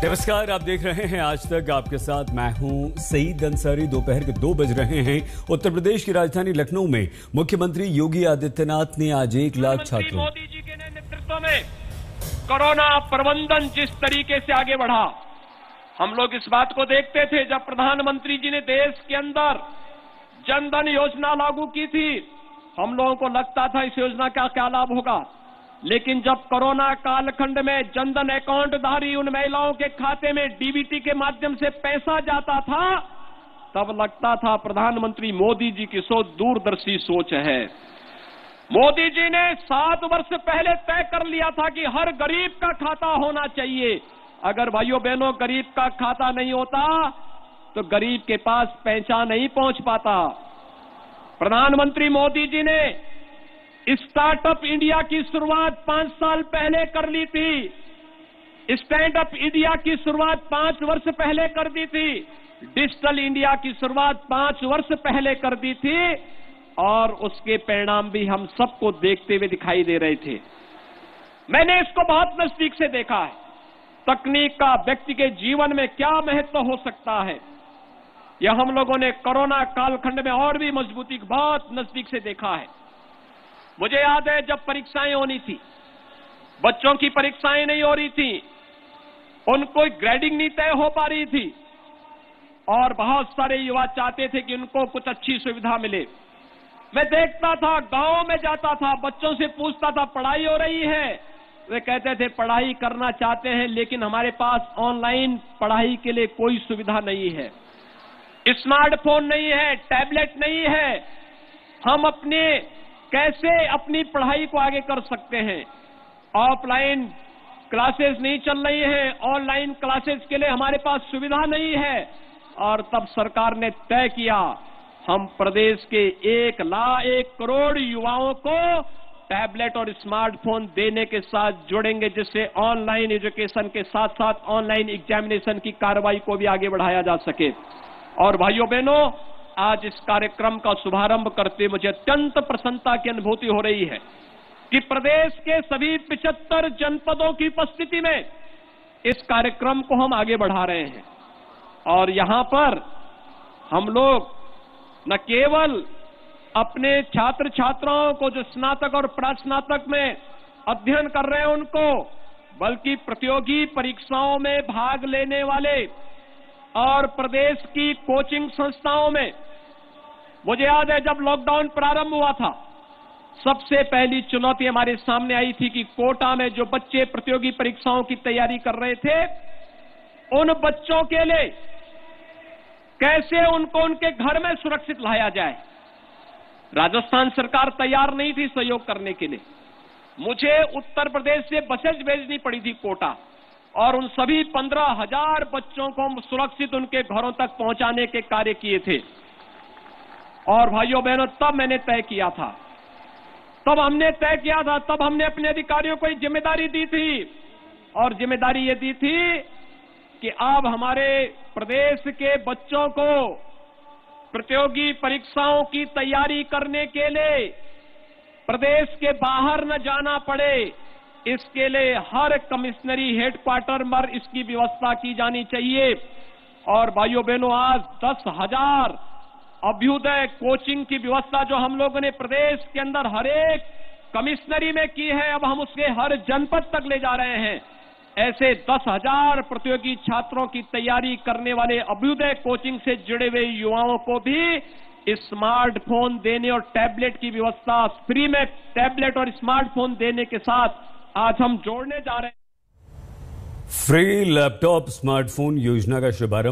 नमस्कार, आप देख रहे हैं आज तक। आपके साथ मैं हूं सईद अंसारी। दोपहर के 2 बज रहे हैं। उत्तर प्रदेश की राजधानी लखनऊ में मुख्यमंत्री योगी आदित्यनाथ ने आज 1 लाख छात्रों मोदी जी के नेतृत्व में कोरोना प्रबंधन जिस तरीके से आगे बढ़ा, हम लोग इस बात को देखते थे जब प्रधानमंत्री जी ने देश के अंदर जनधन योजना लागू की थी, हम लोगों को लगता था इस योजना का क्या लाभ होगा। लेकिन जब कोरोना कालखंड में जनधन अकाउंट धारी उन महिलाओं के खाते में डीबीटी के माध्यम से पैसा जाता था, तब लगता था प्रधानमंत्री मोदी जी की सोच दूरदर्शी सोच है। मोदी जी ने 7 वर्ष पहले तय कर लिया था कि हर गरीब का खाता होना चाहिए। अगर भाइयों बहनों गरीब का खाता नहीं होता तो गरीब के पास पैसा नहीं पहुंच पाता। प्रधानमंत्री मोदी जी ने स्टार्टअप इंडिया की शुरुआत 5 साल पहले कर ली थी। स्टैंड-अप इंडिया की शुरुआत 5 वर्ष पहले कर दी थी। डिजिटल इंडिया की शुरुआत 5 वर्ष पहले कर दी थी और उसके परिणाम भी हम सबको देखते हुए दिखाई दे रहे थे। मैंने इसको बहुत नजदीक से देखा है। तकनीक का व्यक्ति के जीवन में क्या महत्व हो सकता है, यह हम लोगों ने कोरोना कालखंड में और भी मजबूती बहुत नजदीक से देखा है। मुझे याद है जब परीक्षाएं होनी थी, बच्चों की परीक्षाएं नहीं हो रही थी, उनको ग्रेडिंग नहीं तय हो पा रही थी और बहुत सारे युवा चाहते थे कि उनको कुछ अच्छी सुविधा मिले। मैं देखता था, गांव में जाता था, बच्चों से पूछता था पढ़ाई हो रही है, वे कहते थे पढ़ाई करना चाहते हैं लेकिन हमारे पास ऑनलाइन पढ़ाई के लिए कोई सुविधा नहीं है, स्मार्टफोन नहीं है, टैबलेट नहीं है, हम कैसे अपनी पढ़ाई को आगे कर सकते हैं। ऑफलाइन क्लासेस नहीं चल रही हैं, ऑनलाइन क्लासेस के लिए हमारे पास सुविधा नहीं है। और तब सरकार ने तय किया हम प्रदेश के 1 करोड़ युवाओं को टैबलेट और स्मार्टफोन देने के साथ जुड़ेंगे, जिससे ऑनलाइन एजुकेशन के साथ साथ ऑनलाइन एग्जामिनेशन की कार्रवाई को भी आगे बढ़ाया जा सके। और भाइयों बहनों, आज इस कार्यक्रम का शुभारंभ करते मुझे अत्यंत प्रसन्नता की अनुभूति हो रही है कि प्रदेश के सभी 75 जनपदों की उपस्थिति में इस कार्यक्रम को हम आगे बढ़ा रहे हैं। और यहां पर हम लोग न केवल अपने छात्र छात्राओं को जो स्नातक और प्रास्नातक में अध्ययन कर रहे हैं उनको, बल्कि प्रतियोगी परीक्षाओं में भाग लेने वाले और प्रदेश की कोचिंग संस्थाओं में, मुझे याद है जब लॉकडाउन प्रारंभ हुआ था, सबसे पहली चुनौती हमारे सामने आई थी कि कोटा में जो बच्चे प्रतियोगी परीक्षाओं की तैयारी कर रहे थे, उन बच्चों के लिए कैसे उनको उनके घर में सुरक्षित लाया जाए। राजस्थान सरकार तैयार नहीं थी सहयोग करने के लिए। मुझे उत्तर प्रदेश से बसेज भेजनी पड़ी थी कोटा, और उन सभी 15,000 बच्चों को सुरक्षित उनके घरों तक पहुंचाने के कार्य किए थे। और भाइयों बहनों, तब मैंने तय किया था, तब हमने अपने अधिकारियों को एक जिम्मेदारी दी थी, और जिम्मेदारी ये दी थी कि अब हमारे प्रदेश के बच्चों को प्रतियोगी परीक्षाओं की तैयारी करने के लिए प्रदेश के बाहर न जाना पड़े। इसके लिए हर कमिश्नरी हेडक्वार्टर पर इसकी व्यवस्था की जानी चाहिए। और भाइयों बहनों, आज 10,000 अभ्युदय कोचिंग की व्यवस्था जो हम लोगों ने प्रदेश के अंदर हर एक कमिश्नरी में की है, अब हम उसके हर जनपद तक ले जा रहे हैं। ऐसे 10,000 प्रतियोगी छात्रों की तैयारी करने वाले अभ्युदय कोचिंग से जुड़े हुए युवाओं को भी स्मार्टफोन देने और टैबलेट की व्यवस्था, फ्री में टैबलेट और स्मार्टफोन देने के साथ आज हम जोड़ने जा रहे हैं। फ्री लैपटॉप स्मार्टफोन योजना का शुभारंभ